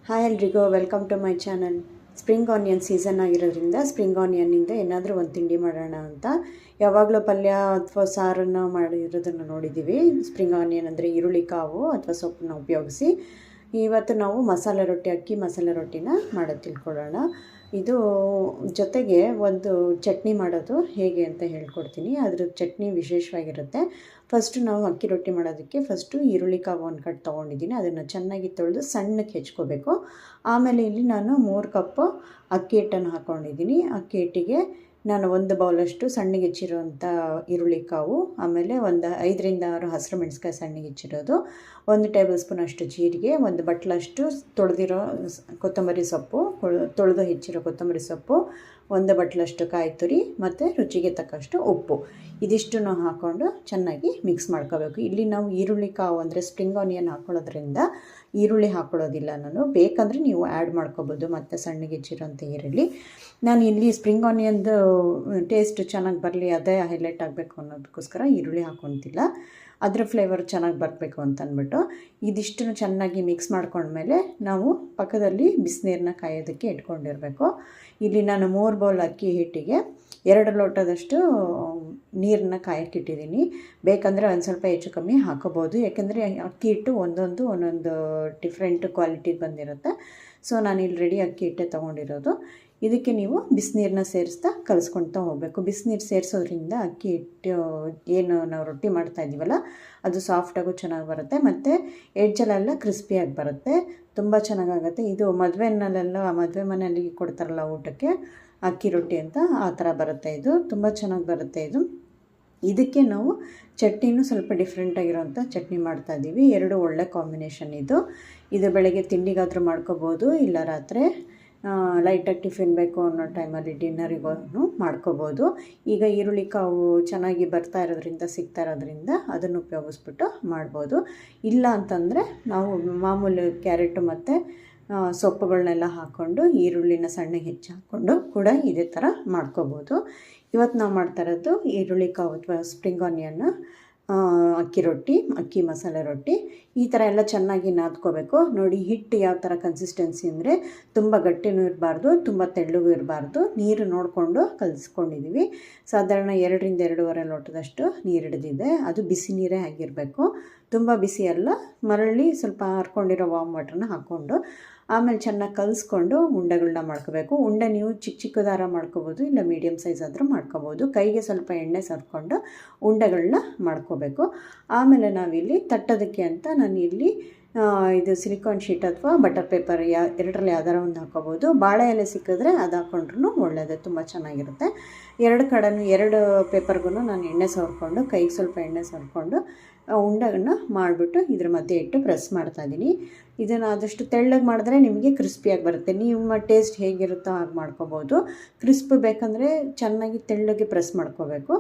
Hi ಎಲ್ರಿಗೂ welcome to my channel. Spring onion season ಆಗಿರೋದ್ರಿಂದ spring ಆನಿಯನ್ನಿಂದ ಏನಾದರೂ ಒಂದು ತಿಂಡಿ ಮಾಡೋಣ ಅಂತ. ಯಾವಾಗಲೂ ಪಲ್ಯ ಅಥವಾ ಸಾರನ್ನು ಮಾಡಿರೋದನ್ನು ನೋಡಿದ್ದೀವಿ. ಸ್ಪ್ರಿಂಗ್ ಆನಿಯನ್ ಅಂದರೆ ಈರುಳ್ಳಿ ಕಾವು ಅಥವಾ ಸೊಪ್ಪನ್ನ ಉಪಯೋಗಿಸಿ. ಇವತ್ತು ನಾವು ಮಸಾಲೆ ರೊಟ್ಟಿ, ಅಕ್ಕಿ ಮಸಾಲೆ ರೊಟ್ಟಿನ ಮಾಡೋದು ತಿಳ್ಕೊಳ್ಳೋಣ. ಇದು ಜೊತೆಗೆ ಒಂದು ಚಟ್ನಿ ಮಾಡೋದು ಹೇಗೆ ಅಂತ ಹೇಳ್ಕೊಡ್ತೀನಿ. ಅದ್ರ ಚಟ್ನಿ ವಿಶೇಷವಾಗಿರುತ್ತೆ. ಫಸ್ಟು ನಾವು ಅಕ್ಕಿ ರೊಟ್ಟಿ ಮಾಡೋದಕ್ಕೆ ಈರುಳ್ಳಿ ಕಾವು ಒಂದು ಕಟ್ ತೊಗೊಂಡಿದ್ದೀನಿ. ಅದನ್ನು ಚೆನ್ನಾಗಿ ತೊಳೆದು ಸಣ್ಣಕ್ಕೆ ಹೆಚ್ಕೋಬೇಕು. ಆಮೇಲೆ ಇಲ್ಲಿ ನಾನು 3 ಕಪ್ಪು ಅಕ್ಕಿ ಹಿಟ್ಟನ್ನು ಹಾಕ್ಕೊಂಡಿದ್ದೀನಿ. ಅಕ್ಕಿ ಹಿಟ್ಟಿಗೆ ನಾನು 1 ಬೌಲಷ್ಟು ಸಣ್ಣಗೆ ಹೆಚ್ಚಿರೋವಂಥ ಈರುಳ್ಳಿ ಕಾವು, ಆಮೇಲೆ ಒಂದು 5ರಿಂದ 6 ಹಸಿರು ಮೆಣಸಿಕಾಯಿ ಸಣ್ಣಗೆ ಹೆಚ್ಚಿರೋದು, 1 ಟೇಬಲ್ ಸ್ಪೂನ್ ಅಷ್ಟು ಜೀರಿಗೆ, 1 ಬಟ್ಲಷ್ಟು ತೊಳೆದಿರೋ ಕೊತ್ತಂಬರಿ ಸೊಪ್ಪು, ತೊಳೆದು ಹೆಚ್ಚಿರೋ ಕೊತ್ತಂಬರಿ ಸೊಪ್ಪು, 1 ಬಟ್ಲಷ್ಟು ಕಾಯಿ ತುರಿ ಮತ್ತು ರುಚಿಗೆ ತಕ್ಕಷ್ಟು ಉಪ್ಪು. ಇದಿಷ್ಟನ್ನು ಹಾಕ್ಕೊಂಡು ಚೆನ್ನಾಗಿ ಮಿಕ್ಸ್ ಮಾಡ್ಕೋಬೇಕು. ಇಲ್ಲಿ ನಾವು ಈರುಳ್ಳಿ ಕಾವು ಅಂದರೆ ಸ್ಪ್ರಿಂಗ್ ಆನಿಯನ್ ಹಾಕ್ಕೊಳ್ಳೋದ್ರಿಂದ ಈರುಳ್ಳಿ ಹಾಕ್ಕೊಳ್ಳೋದಿಲ್ಲ ನಾನು. ಬೇಕಂದರೆ ನೀವು ಆ್ಯಡ್ ಮಾಡ್ಕೋಬೋದು ಮತ್ತು ಸಣ್ಣಗೆ ಹೆಚ್ಚಿರೋಂಥ ಈರುಳ್ಳಿ. ನಾನು ಇಲ್ಲಿ ಸ್ಪ್ರಿಂಗ್ ಆನಿಯನ್ದು ಟೇಸ್ಟ್ ಚೆನ್ನಾಗಿ ಬರಲಿ, ಅದೇ ಹೈಲೈಟ್ ಆಗಬೇಕು ಅನ್ನೋದಕ್ಕೋಸ್ಕರ ಈರುಳ್ಳಿ ಹಾಕ್ಕೊತಿಲ್ಲ. ಅದರ ಫ್ಲೇವರ್ ಚೆನ್ನಾಗಿ ಬರಬೇಕು ಅಂತ ಅಂದ್ಬಿಟ್ಟು ಇದಿಷ್ಟನ್ನು ಚೆನ್ನಾಗಿ ಮಿಕ್ಸ್ ಮಾಡ್ಕೊಂಡ್ಮೇಲೆ ನಾವು ಪಕ್ಕದಲ್ಲಿ ಬಿಸಿನೀರನ್ನ ಕಾಯೋದಕ್ಕೆ ಇಟ್ಕೊಂಡಿರಬೇಕು. ಇಲ್ಲಿ ನಾನು 3 ಬೌಲ್ ಅಕ್ಕಿ ಹಿಟ್ಟಿಗೆ 2 ಲೋಟದಷ್ಟು ನೀರನ್ನ ಕಾಯಕ್ಕಿಟ್ಟಿದ್ದೀನಿ. ಬೇಕಂದರೆ ಒಂದು ಸ್ವಲ್ಪ ಹೆಚ್ಚು ಕಮ್ಮಿ ಹಾಕೋಬೋದು, ಯಾಕೆಂದರೆ ಅಕ್ಕಿ ಹಿಟ್ಟು ಒಂದೊಂದು ಡಿಫ್ರೆಂಟ್ ಕ್ವಾಲಿಟಿ ಬಂದಿರುತ್ತೆ. ಸೊ ನಾನು ಇಲ್ಲಿ ರೆಡಿ ಅಕ್ಕಿ ಹಿಟ್ಟೆ ತೊಗೊಂಡಿರೋದು. ಇದಕ್ಕೆ ನೀವು ಬಿಸಿನೀರನ್ನ ಸೇರಿಸ್ತಾ ಕಲಿಸ್ಕೊಳ್ತಾ ಹೋಗಬೇಕು. ಬಿಸಿನೀರು ಸೇರಿಸೋದ್ರಿಂದ ಅಕ್ಕಿ ಹಿಟ್ಟು ಏನು ನಾವು ರೊಟ್ಟಿ ಮಾಡ್ತಾಯಿದ್ದೀವಲ್ಲ ಅದು ಸಾಫ್ಟಾಗೂ ಚೆನ್ನಾಗಿ ಬರುತ್ತೆ ಮತ್ತು ಎಡ್ಜಲ್ಲೆಲ್ಲ ಕ್ರಿಸ್ಪಿಯಾಗಿ ಬರುತ್ತೆ. ತುಂಬ ಚೆನ್ನಾಗಾಗುತ್ತೆ. ಇದು ಮದುವೆ ಮನೆಯಲ್ಲಿ ಕೊಡ್ತಾರಲ್ಲ ಊಟಕ್ಕೆ ಅಕ್ಕಿ ರೊಟ್ಟಿ ಅಂತ, ಆ ಥರ ಬರುತ್ತೆ. ಇದು ತುಂಬ ಚೆನ್ನಾಗಿ ಬರುತ್ತೆ. ಇದಕ್ಕೆ ನಾವು ಚಟ್ನಿನೂ ಸ್ವಲ್ಪ ಡಿಫ್ರೆಂಟಾಗಿರೋಂಥ ಚಟ್ನಿ ಮಾಡ್ತಾಯಿದ್ದೀವಿ. 2 ಒಳ್ಳೆ ಕಾಂಬಿನೇಷನ್ ಇದು ಬೆಳಗ್ಗೆ ತಿಂಡಿಗಾದರೂ ಮಾಡ್ಕೋಬೋದು, ಇಲ್ಲ ರಾತ್ರಿ ಲೈಟಾಗಿ ಟಿಫಿನ್ ಬೇಕು ಅನ್ನೋ ಟೈಮಲ್ಲಿ ಡಿನ್ನರಿಗೂ ಮಾಡ್ಕೋಬೋದು. ಈಗ ಈರುಳ್ಳಿ ಕಾವು ಚೆನ್ನಾಗಿ ಸಿಗ್ತಾ ಇರೋದ್ರಿಂದ ಅದನ್ನು ಉಪಯೋಗಿಸ್ಬಿಟ್ಟು ಮಾಡ್ಬೋದು. ಇಲ್ಲ ಅಂತಂದರೆ ನಾವು ಮಾಮೂಲಿ ಕ್ಯಾರೆಟು ಮತ್ತು ಸೊಪ್ಪುಗಳನ್ನೆಲ್ಲ ಹಾಕ್ಕೊಂಡು ಈರುಳ್ಳಿನ ಸಣ್ಣಗೆ ಹೆಚ್ಚಿ ಹಾಕ್ಕೊಂಡು ಕೂಡ ಇದೇ ಥರ ಮಾಡ್ಕೋಬೋದು. ಇವತ್ತು ನಾವು ಮಾಡ್ತಾ ಇರೋದು ಈರುಳ್ಳಿ ಕಾವು ಅಥವಾ ಸ್ಪ್ರಿಂಗ್ ಆನಿಯನ್ ಅಕ್ಕಿ ರೊಟ್ಟಿ, ಅಕ್ಕಿ ಮಸಾಲೆ ರೊಟ್ಟಿ. ಈ ಥರ ಎಲ್ಲ ಚೆನ್ನಾಗಿ ನಾದ್ಕೋಬೇಕು. ನೋಡಿ, ಹಿಟ್ಟು ಯಾವ ಥರ ಕನ್ಸಿಸ್ಟೆನ್ಸಿ ಅಂದರೆ ತುಂಬ ಗಟ್ಟಿನೂ ಇರಬಾರ್ದು, ತುಂಬ ತೆಳ್ಳಗೂ ಇರಬಾರ್ದು. ನೀರು ನೋಡಿಕೊಂಡು ಕಲಿಸ್ಕೊಂಡಿದ್ದೀವಿ. ಸಾಧಾರಣ 2ರಿಂದ 2.5 ಲೋಟದಷ್ಟು ನೀರು ಹಿಡಿದಿದೆ. ಅದು ಬಿಸಿ ನೀರೇ ಆಗಿರಬೇಕು, ತುಂಬ ಬಿಸಿ ಅಲ್ಲ. ಮರಳಿ ಸ್ವಲ್ಪ ಹರ್ಕೊಂಡಿರೋ ವಾಮ್ ವಾಟರ್ನ ಹಾಕ್ಕೊಂಡು ಆಮೇಲೆ ಚೆನ್ನಾಗಿ ಕಲಿಸ್ಕೊಂಡು ಉಂಡೆಗಳನ್ನ ಮಾಡ್ಕೋಬೇಕು. ಉಂಡೆ ನೀವು ಚಿಕ್ಕ ದಾರ ಮಾಡ್ಕೋಬೋದು, ಇಲ್ಲ ಮೀಡಿಯಮ್ ಸೈಜ್ ಆದರೂ ಮಾಡ್ಕೋಬೋದು. ಕೈಗೆ ಸ್ವಲ್ಪ ಎಣ್ಣೆ ಸರ್ಕೊಂಡು ಉಂಡೆಗಳನ್ನ ಮಾಡ್ಕೋಬೇಕು. ಆಮೇಲೆ ನಾವಿಲ್ಲಿ ತಟ್ಟೋದಕ್ಕೆ ಅಂತ ನಾನು ಇಲ್ಲಿ ಇದು ಸಿಲಿಕಾನ್ ಶೀಟ್ ಅಥವಾ ಬಟರ್ ಪೇಪರ್ ಎರಡರಲ್ಲಿ ಯಾವ್ದಾರ ಒಂದು ಹಾಕ್ಕೋಬೋದು. ಬಾಳೆ ಎಲೆ ಸಿಕ್ಕಿದ್ರೆ ಅದು ಹಾಕ್ಕೊಂಡ್ರೂ ಒಳ್ಳೆಯದು, ತುಂಬ ಚೆನ್ನಾಗಿರುತ್ತೆ. 2 ಕಡೆನೂ 2 ಪೇಪರ್ಗೂ ನಾನು ಎಣ್ಣೆ ಸವರ್ಕೊಂಡು, ಕೈಗೆ ಸ್ವಲ್ಪ ಎಣ್ಣೆ ಸವರ್ಕೊಂಡು ಉಂಡೆಗಳನ್ನ ಮಾಡಿಬಿಟ್ಟು ಇದ್ರ ಮಧ್ಯೆ ಇಟ್ಟು ಪ್ರೆಸ್ ಮಾಡ್ತಾಯಿದ್ದೀನಿ. ಇದನ್ನು ಆದಷ್ಟು ತೆಳ್ಳಗೆ ಮಾಡಿದ್ರೆ ನಿಮಗೆ ಕ್ರಿಸ್ಪಿಯಾಗಿ ಬರುತ್ತೆ. ನಿಮ್ಮ ಟೇಸ್ಟ್ ಹೇಗಿರುತ್ತೋ ಹಾಗೆ ಮಾಡ್ಕೋಬೋದು. ಕ್ರಿಸ್ಪ್ ಬೇಕಂದರೆ ಚೆನ್ನಾಗಿ ತೆಳ್ಳಗೆ ಪ್ರೆಸ್ ಮಾಡ್ಕೋಬೇಕು.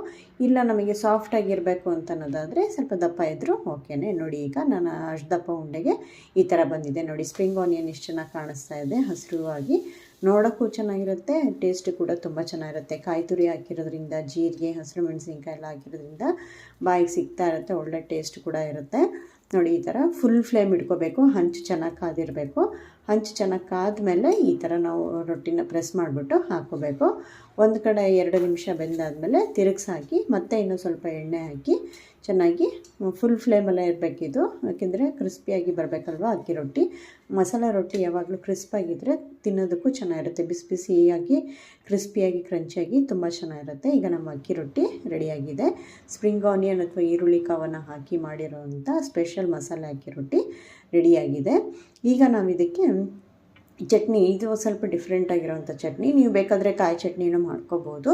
ಇಲ್ಲ ನಮಗೆ ಸಾಫ್ಟಾಗಿರಬೇಕು ಅಂತ ಅನ್ನೋದಾದರೆ ಸ್ವಲ್ಪ ದಪ್ಪ ಇದ್ದರೂ ಓಕೆನೇ. ನೋಡಿ, ಈಗ ನಾನು ಅಷ್ಟು ದಪ್ಪ ಉಂಡೆಗೆ ಈ ಥರ ಬಂದಿದೆ. ನೋಡಿ, ಸ್ಪ್ರಿಂಗ್ ಆನಿಯನ್ ಎಷ್ಟು ಚೆನ್ನಾಗಿ ಕಾಣಿಸ್ತಾ ಇದೆ, ಹಸಿರುವಾಗಿ, ನೋಡೋಕ್ಕೂ ಚೆನ್ನಾಗಿರುತ್ತೆ, ಟೇಸ್ಟ್ ಕೂಡ ತುಂಬ ಚೆನ್ನಾಗಿರುತ್ತೆ. ಕಾಯಿ ತುರಿ ಹಾಕಿರೋದ್ರಿಂದ, ಜೀರಿಗೆ, ಹಸಿರು ಮೆಣಸಿನ್ಕಾಯಿ ಎಲ್ಲ ಹಾಕಿರೋದ್ರಿಂದ ಬಾಯಿಗೆ ಸಿಗ್ತಾ ಇರುತ್ತೆ, ಒಳ್ಳೆ ಟೇಸ್ಟ್ ಕೂಡ ಇರುತ್ತೆ. ನೋಡಿ, ಈ ಥರ ಫುಲ್ ಫ್ಲೇಮ್ ಇಟ್ಕೋಬೇಕು. ಹಂಚು ಚೆನ್ನಾಗಿ ಕಾದಿರಬೇಕು. ಹಂಚು ಚೆನ್ನಾಗಿ ಕಾದ್ಮೇಲೆ ಈ ಥರ ನಾವು ರೊಟ್ಟಿನ ಪ್ರೆಸ್ ಮಾಡಿಬಿಟ್ಟು ಹಾಕ್ಕೋಬೇಕು. ಒಂದು ಕಡೆ 2 ನಿಮಿಷ ಬೆಂದಾದಮೇಲೆ ತಿರುಗಿಸಾಕಿ ಮತ್ತೆ ಇನ್ನೂ ಸ್ವಲ್ಪ ಎಣ್ಣೆ ಹಾಕಿ ಚೆನ್ನಾಗಿ ಫುಲ್ ಫ್ಲೇಮಲ್ಲೇ ಇರಬೇಕಿದು, ಯಾಕೆಂದರೆ ಕ್ರಿಸ್ಪಿಯಾಗಿ ಬರಬೇಕಲ್ವ ಅಕ್ಕಿ ರೊಟ್ಟಿ. ಮಸಾಲೆ ರೊಟ್ಟಿ ಯಾವಾಗಲೂ ಕ್ರಿಸ್ಪಾಗಿದ್ದರೆ ತಿನ್ನೋದಕ್ಕೂ ಚೆನ್ನಾಗಿರುತ್ತೆ. ಬಿಸಿ ಬಿಸಿಯಾಗಿ ಕ್ರಿಸ್ಪಿಯಾಗಿ ಕ್ರಂಚಿಯಾಗಿ ತುಂಬ ಚೆನ್ನಾಗಿರುತ್ತೆ. ಈಗ ನಮ್ಮ ಅಕ್ಕಿ ರೊಟ್ಟಿ ರೆಡಿಯಾಗಿದೆ. ಸ್ಪ್ರಿಂಗ್ ಆನಿಯನ್ ಅಥವಾ ಈರುಳ್ಳಿ ಕಾವನ್ನು ಹಾಕಿ ಮಾಡಿರೋವಂಥ ಸ್ಪೆಷಲ್ ಮಸಾಲೆ ಅಕ್ಕಿ ರೊಟ್ಟಿ ರೆಡಿಯಾಗಿದೆ. ಈಗ ನಾವು ಇದಕ್ಕೆ ಚಟ್ನಿ, ಇದು ಸ್ವಲ್ಪ ಡಿಫ್ರೆಂಟಾಗಿರೋವಂಥ ಚಟ್ನಿ. ನೀವು ಬೇಕಾದರೆ ಕಾಯಿ ಚಟ್ನಿನೂ ಮಾಡ್ಕೋಬೋದು.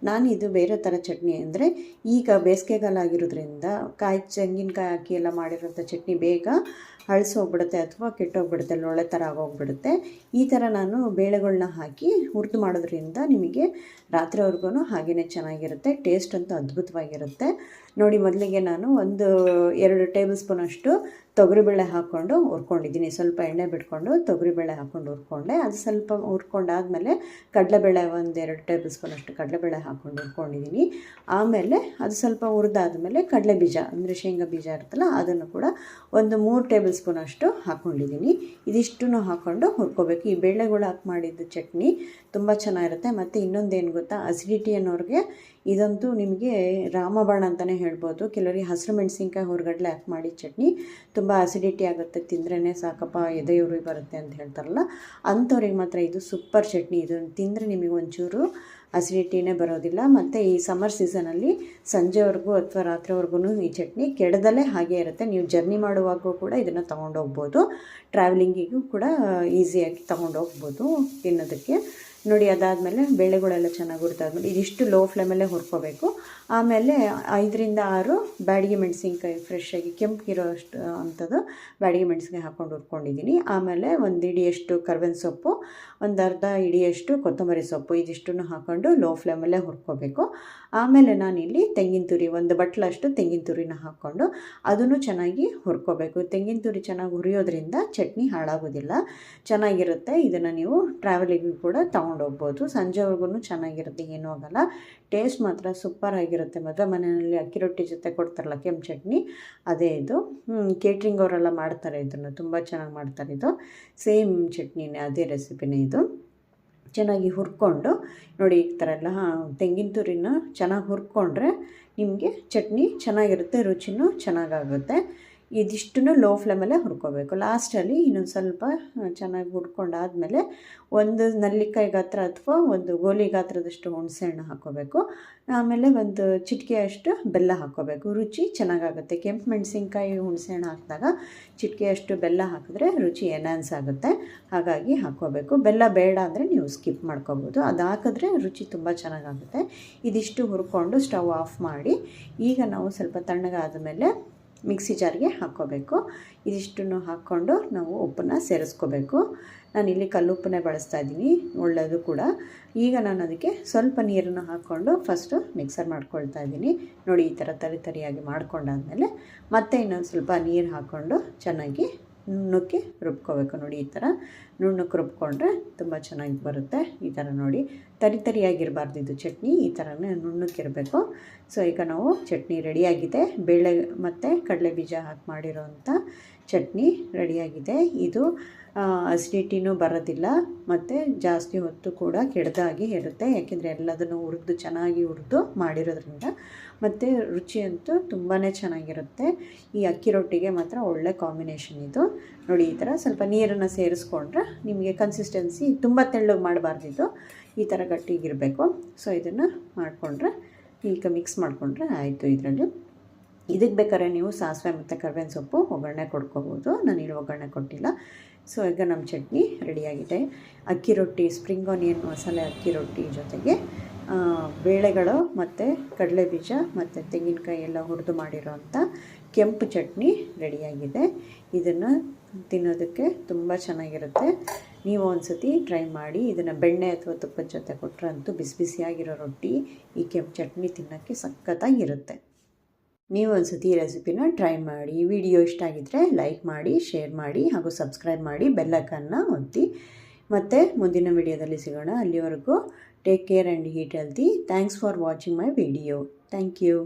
ನಾನು ಇದು ಬೇರೆ ಥರ ಚಟ್ನಿ ಅಂದರೆ, ಈಗ ಬೇಸಿಗೆಗಾಲ ಆಗಿರೋದ್ರಿಂದ ತೆಂಗಿನಕಾಯಿ ಹಾಕಿ ಎಲ್ಲ ಮಾಡಿರೋಂಥ ಚಟ್ನಿ ಬೇಗ ಹೋಗ್ಬಿಡುತ್ತೆ ಅಥವಾ ಕೆಟ್ಟೋಗ್ಬಿಡುತ್ತೆ, ಲೊಳ್ಳೆ ಥರ ಆಗೋಗ್ಬಿಡುತ್ತೆ. ಈ ಥರ ನಾನು ಬೇಳೆಗಳನ್ನ ಹಾಕಿ ಹುರಿದು ಮಾಡೋದ್ರಿಂದ ನಿಮಗೆ ರಾತ್ರಿವರೆಗೂ ಹಾಗೇ ಚೆನ್ನಾಗಿರುತ್ತೆ. ಟೇಸ್ಟ್ ಅಂತೂ ಅದ್ಭುತವಾಗಿರುತ್ತೆ. ನೋಡಿ, ಮೊದಲಿಗೆ ನಾನು 2 ಟೇಬಲ್ ಸ್ಪೂನಷ್ಟು ತೊಗರಿಬೇಳೆ ಹಾಕ್ಕೊಂಡು ಹುರ್ಕೊಂಡಿದ್ದೀನಿ. ಸ್ವಲ್ಪ ಎಣ್ಣೆ ಬಿಟ್ಕೊಂಡು ತೊಗರಿಬೇಳೆ ಹಾಕ್ಕೊಂಡು ಹುರ್ಕೊಂಡೆ. ಅದು ಸ್ವಲ್ಪ ಹುರ್ಕೊಂಡಾದಮೇಲೆ ಕಡಲೆಬೇಳೆ 2 ಟೇಬಲ್ ಸ್ಪೂನಷ್ಟು ಕಡಲೆಬೇಳೆ ಹಾಕ್ಕೊಂಡು ಹುರ್ಕೊಂಡಿದ್ದೀನಿ. ಆಮೇಲೆ ಅದು ಸ್ವಲ್ಪ ಹುರಿದಾದ್ಮೇಲೆ ಕಡಲೆ ಬೀಜ ಅಂದರೆ ಶೇಂಗಾ ಬೀಜ ಇರುತ್ತಲ್ಲ ಅದನ್ನು ಕೂಡ ಒಂದು 3 ಟೇಬಲ್ ಸ್ಪೂನ್ ಅಷ್ಟು ಹಾಕ್ಕೊಂಡಿದ್ದೀನಿ. ಇದಿಷ್ಟನ್ನು ಹಾಕ್ಕೊಂಡು ಹುರ್ಕೋಬೇಕು. ಈ ಬೇಳೆಗಳು ಹಾಕಿ ಮಾಡಿದ್ದು ಚಟ್ನಿ ತುಂಬ ಚೆನ್ನಾಗಿರುತ್ತೆ. ಮತ್ತು ಇನ್ನೊಂದೇನು ಗೊತ್ತಾ, ಅಸಿಡಿಟಿ ಅನ್ನೋರಿಗೆ ಇದಂತೂ ನಿಮಗೆ ರಾಮಬಾಣ ಅಂತಲೇ ಹೇಳ್ಬೋದು. ಕೆಲವರಿಗೆ ಹಸಿರು ಮೆಣಸಿನ್ಕಾಯಿ ಹುರ್ಗಡ್ಲೆ ಹಾಕಿ ಮಾಡಿ ಚಟ್ನಿ ತುಂಬ ಅಸಿಡಿಟಿ ಆಗುತ್ತೆ, ತಿಂದ್ರೇ ಸಾಕಪ್ಪ ಎದೆ ಉರಿ ಬರುತ್ತೆ ಅಂತ ಹೇಳ್ತಾರಲ್ಲ, ಅಂಥವ್ರಿಗೆ ಮಾತ್ರ ಇದು ಸೂಪರ್ ಚಟ್ನಿ. ಇದು ತಿಂದರೆ ನಿಮಗೆ ಒಂಚೂರು ಅಸಿಡಿಟಿನೇ ಬರೋದಿಲ್ಲ. ಮತ್ತು ಈ ಸಮ್ಮರ್ ಸೀಸನಲ್ಲಿ ಸಂಜೆವರೆಗೂ ಅಥವಾ ರಾತ್ರಿವರೆಗೂ ಈ ಚಟ್ನಿ ಕೆಡದಲ್ಲೇ ಹಾಗೇ ಇರುತ್ತೆ. ನೀವು ಜರ್ನಿ ಮಾಡುವಾಗೂ ಕೂಡ ಇದನ್ನು ತೊಗೊಂಡೋಗ್ಬೋದು, ಟ್ರಾವೆಲಿಂಗಿಗೂ ಕೂಡ ಈಸಿಯಾಗಿ ತೊಗೊಂಡೋಗ್ಬೋದು ತಿನ್ನೋದಕ್ಕೆ. ನೋಡಿ, ಅದಾದಮೇಲೆ ಬೇಳೆಗಳೆಲ್ಲ ಚೆನ್ನಾಗಿ ಹುರಿದಾದ್ಮೇಲೆ ಇದಿಷ್ಟು ಲೋ ಫ್ಲೇಮಲ್ಲೇ ಹುರ್ಕೋಬೇಕು. ಆಮೇಲೆ 5ರಿಂದ 6 ಬ್ಯಾಡಗಿ ಮೆಣಸಿನ್ಕಾಯಿ ಫ್ರೆಶ್ಶಾಗಿ ಕೆಂಪಗಿರೋ ಅಷ್ಟು ಅಂಥದ್ದು ಬ್ಯಾಡಗಿ ಮೆಣಸಿನ್ಕಾಯಿ ಹಾಕ್ಕೊಂಡು ಹುರ್ಕೊಂಡಿದ್ದೀನಿ. ಆಮೇಲೆ 1 ಹಿಡಿಯಷ್ಟು ಕರ್ಬೇವಿನ ಸೊಪ್ಪು, ಒಂದು ಅರ್ಧ ಹಿಡಿಯಷ್ಟು ಕೊತ್ತಂಬರಿ ಸೊಪ್ಪು, ಇದಿಷ್ಟನ್ನು ಹಾಕ್ಕೊಂಡು ಲೋ ಫ್ಲೇಮಲ್ಲೇ ಹುರ್ಕೋಬೇಕು. ಆಮೇಲೆ ನಾನಿಲ್ಲಿ ತೆಂಗಿನ ತುರಿ, ಒಂದು ಬಟ್ಲಷ್ಟು ತೆಂಗಿನ ತುರಿನ ಹಾಕ್ಕೊಂಡು ಅದನ್ನು ಚೆನ್ನಾಗಿ ಹುರ್ಕೋಬೇಕು. ತೆಂಗಿನ ತುರಿ ಚೆನ್ನಾಗಿ ಹುರಿಯೋದ್ರಿಂದ ಚಟ್ನಿ ಹಾಳಾಗೋದಿಲ್ಲ, ಚೆನ್ನಾಗಿರುತ್ತೆ. ಇದನ್ನು ನೀವು ಟ್ರಾವೆಲಿಂಗಿಗೆ ಕೂಡ ತೊಗೊಂಡೋಗ್ಬೋದು, ಸಂಜೆವರೆಗೂ ಚೆನ್ನಾಗಿರುತ್ತೆ, ಏನೂ ಆಗೋಲ್ಲ. ಟೇಸ್ಟ್ ಮಾತ್ರ ಸೂಪರ್ ಆಗಿರುತ್ತೆ. ಮದುವೆ ಮನೆಯಲ್ಲಿ ಅಕ್ಕಿ ರೊಟ್ಟಿ ಜೊತೆ ಕೊಡ್ತಾರಲ್ಲ ಕೆಂಪು ಚಟ್ನಿ, ಅದೇ ಇದು. ಕೇಟ್ರಿಂಗ್ ಅವರೆಲ್ಲ ಮಾಡ್ತಾರೆ ಇದನ್ನು, ತುಂಬ ಚೆನ್ನಾಗಿ ಮಾಡ್ತಾರೆ. ಇದು ಸೇಮ್ ಚಟ್ನಿನೇ, ಅದೇ ರೆಸಿಪಿನೇ ಇದು. ಚೆನ್ನಾಗಿ ಹುರ್ಕೊಂಡು ನೋಡಿ, ಈ ಥರ ಎಲ್ಲ ತೆಂಗಿನ ತುರಿನ ಚೆನ್ನಾಗಿ ಹುರ್ಕೊಂಡ್ರೆ ನಿಮಗೆ ಚಟ್ನಿ ಚೆನ್ನಾಗಿರುತ್ತೆ, ರುಚಿನೂ ಚೆನ್ನಾಗಾಗುತ್ತೆ. ಇದಿಷ್ಟನ್ನು ಲೋ ಫ್ಲೇಮಲ್ಲೇ ಹುರ್ಕೋಬೇಕು. ಲಾಸ್ಟಲ್ಲಿ ಇನ್ನೊಂದು ಸ್ವಲ್ಪ ಚೆನ್ನಾಗಿ ಹುರ್ಕೊಂಡಾದಮೇಲೆ ಒಂದು ನಲ್ಲಿಕಾಯಿ ಗಾತ್ರ ಅಥವಾ ಒಂದು ಗೋಲಿ ಗಾತ್ರದಷ್ಟು ಹುಣಸೆಹಣ್ಣು ಹಾಕ್ಕೋಬೇಕು. ಆಮೇಲೆ ಒಂದು ಚಿಟಿಕೆಯಷ್ಟು ಬೆಲ್ಲ ಹಾಕ್ಕೋಬೇಕು, ರುಚಿ ಚೆನ್ನಾಗಾಗುತ್ತೆ. ಕೆಂಪು ಮೆಣಸಿನ್ಕಾಯಿ ಹುಣಸೆಹಣ್ಣು ಹಾಕಿದಾಗ ಚಿಟಿಕೆಯಷ್ಟು ಬೆಲ್ಲ ಹಾಕಿದ್ರೆ ರುಚಿ ಎನ್ಹಾನ್ಸ್ ಆಗುತ್ತೆ, ಹಾಗಾಗಿ ಹಾಕ್ಕೋಬೇಕು. ಬೆಲ್ಲ ಬೇಡ ಅಂದರೆ ನೀವು ಸ್ಕಿಪ್ ಮಾಡ್ಕೋಬೋದು, ಅದು ಹಾಕಿದ್ರೆ ರುಚಿ ತುಂಬ ಚೆನ್ನಾಗಾಗುತ್ತೆ. ಇದಿಷ್ಟು ಹುರ್ಕೊಂಡು ಸ್ಟವ್ ಆಫ್ ಮಾಡಿ ಈಗ ನಾವು ಸ್ವಲ್ಪ ತಣ್ಣಗಾದ ಮೇಲೆ ಮಿಕ್ಸಿ ಜಾರ್ಗೆ ಹಾಕ್ಕೋಬೇಕು. ಇದಿಷ್ಟನ್ನು ಹಾಕ್ಕೊಂಡು ನಾವು ಉಪ್ಪನ್ನು ಸೇರಿಸ್ಕೋಬೇಕು. ನಾನಿಲ್ಲಿ ಕಲ್ಲುಪ್ಪನ್ನೇ ಬಳಸ್ತಾ ಇದ್ದೀನಿ, ಒಳ್ಳೆಯದು ಕೂಡ. ಈಗ ನಾನು ಅದಕ್ಕೆ ಸ್ವಲ್ಪ ನೀರನ್ನು ಹಾಕ್ಕೊಂಡು ಫಸ್ಟು ಮಿಕ್ಸರ್ ಮಾಡ್ಕೊಳ್ತಾ ಇದ್ದೀನಿ. ನೋಡಿ, ಈ ಥರ ತರಿಯಾಗಿ ಮಾಡ್ಕೊಂಡಾದಮೇಲೆ ಮತ್ತೆ ಇನ್ನೊಂದು ಸ್ವಲ್ಪ ನೀರು ಹಾಕ್ಕೊಂಡು ಚೆನ್ನಾಗಿ ನುಣ್ಣಕ್ಕೆ ರುಬ್ಕೋಬೇಕು. ನೋಡಿ, ಈ ಥರ ನುಣ್ಣಕ್ಕೆ ರುಬ್ಕೊಂಡ್ರೆ ತುಂಬ ಚೆನ್ನಾಗಿ ಬರುತ್ತೆ. ಈ ಥರ ನೋಡಿ, ತರಿಯಾಗಿರಬಾರ್ದು ಇದು ಚಟ್ನಿ, ಈ ಥರನೇ ನುಣ್ಣಕ್ಕಿರಬೇಕು. ಸೊ ಈಗ ನಾವು ಚಟ್ನಿ ರೆಡಿಯಾಗಿದೆ. ಬೇಳೆ ಮತ್ತು ಕಡಲೆ ಬೀಜ ಹಾಕಿ ಮಾಡಿರೋವಂಥ ಚಟ್ನಿ ರೆಡಿಯಾಗಿದೆ. ಇದು ಅಸಿಡಿಟಿನೂ ಬರೋದಿಲ್ಲ ಮತ್ತು ಜಾಸ್ತಿ ಹೊತ್ತು ಕೂಡ ಕೆಡದಾಗಿ ಇರುತ್ತೆ, ಯಾಕೆಂದರೆ ಎಲ್ಲದನ್ನು ಚೆನ್ನಾಗಿ ಹುರಿದು ಮಾಡಿರೋದ್ರಿಂದ. ಮತ್ತು ರುಚಿ ಅಂತೂ ತುಂಬಾ ಚೆನ್ನಾಗಿರುತ್ತೆ. ಈ ಅಕ್ಕಿ ರೊಟ್ಟಿಗೆ ಮಾತ್ರ ಒಳ್ಳೆ ಕಾಂಬಿನೇಷನ್ ಇದು. ನೋಡಿ, ಈ ಥರ ಸ್ವಲ್ಪ ನೀರನ್ನು ಸೇರಿಸ್ಕೊಂಡ್ರೆ ನಿಮಗೆ ಕನ್ಸಿಸ್ಟೆನ್ಸಿ ತುಂಬ ತೆಳ್ಳಗೆ ಮಾಡಬಾರ್ದಿದ್ದು, ಈ ಥರ ಗಟ್ಟಿಗಿರಬೇಕು. ಸೊ ಇದನ್ನು ಮಾಡಿಕೊಂಡ್ರೆ ಈಗ ಮಿಕ್ಸ್ ಮಾಡಿಕೊಂಡ್ರೆ ಆಯಿತು. ಇದಕ್ಕೆ ಬೇಕಾದ್ರೆ ನೀವು ಸಾಸಿವೆ ಮತ್ತು ಕರ್ಬೇವಿನ ಸೊಪ್ಪು ಒಗ್ಗರಣೆ ಕೊಡ್ಕೋಬೋದು, ನಾನಿಲ್ಲಿ ಒಗ್ಗರಣೆ ಕೊಟ್ಟಿಲ್ಲ. ಸೊ ಈಗ ನಮ್ಮ ಚಟ್ನಿ ರೆಡಿಯಾಗಿದೆ. ಅಕ್ಕಿ ರೊಟ್ಟಿ, ಸ್ಪ್ರಿಂಗ್ ಆನಿಯನ್ ಮಸಾಲೆ ಅಕ್ಕಿ ರೊಟ್ಟಿ ಜೊತೆಗೆ ಬೇಳೆಗಳು ಮತ್ತು ಕಡಲೆ ಬೀಜ ಮತ್ತು ತೆಂಗಿನಕಾಯಿ ಎಲ್ಲ ಹುರಿದು ಮಾಡಿರೋವಂಥ ಕೆಂಪು ಚಟ್ನಿ ರೆಡಿಯಾಗಿದೆ. ಇದನ್ನು ತಿನ್ನೋದಕ್ಕೆ ತುಂಬ ಚೆನ್ನಾಗಿರುತ್ತೆ. ನೀವು ಒಂದು ಸತಿ ಟ್ರೈ ಮಾಡಿ. ಇದನ್ನು ಬೆಣ್ಣೆ ಅಥವಾ ತುಪ್ಪದ ಜೊತೆ ಕೊಟ್ಟರೆ ಅಂತೂ ಬಿಸಿ ಬಿಸಿಯಾಗಿರೋ ರೊಟ್ಟಿ ಈ ಕೆಂಪು ಚಟ್ನಿ ತಿನ್ನೋಕ್ಕೆ ಸಖತ್ತಾಗಿರುತ್ತೆ. ನೀವು ಒಂದು ಸತಿ ಈ ರೆಸಿಪಿನ ಟ್ರೈ ಮಾಡಿ. ಈ ವಿಡಿಯೋ ಇಷ್ಟ ಆಗಿದ್ದರೆ ಲೈಕ್ ಮಾಡಿ, ಶೇರ್ ಮಾಡಿ ಹಾಗೂ ಸಬ್ಸ್ಕ್ರೈಬ್ ಮಾಡಿ, ಬೆಲ್ ಐಕಾನ್ನ ಒತ್ತಿ. ಮತ್ತು ಮುಂದಿನ ವಿಡಿಯೋದಲ್ಲಿ ಸಿಗೋಣ. ಅಲ್ಲಿವರೆಗೂ take care and eat healthy. Thanks for watching my video. Thank you.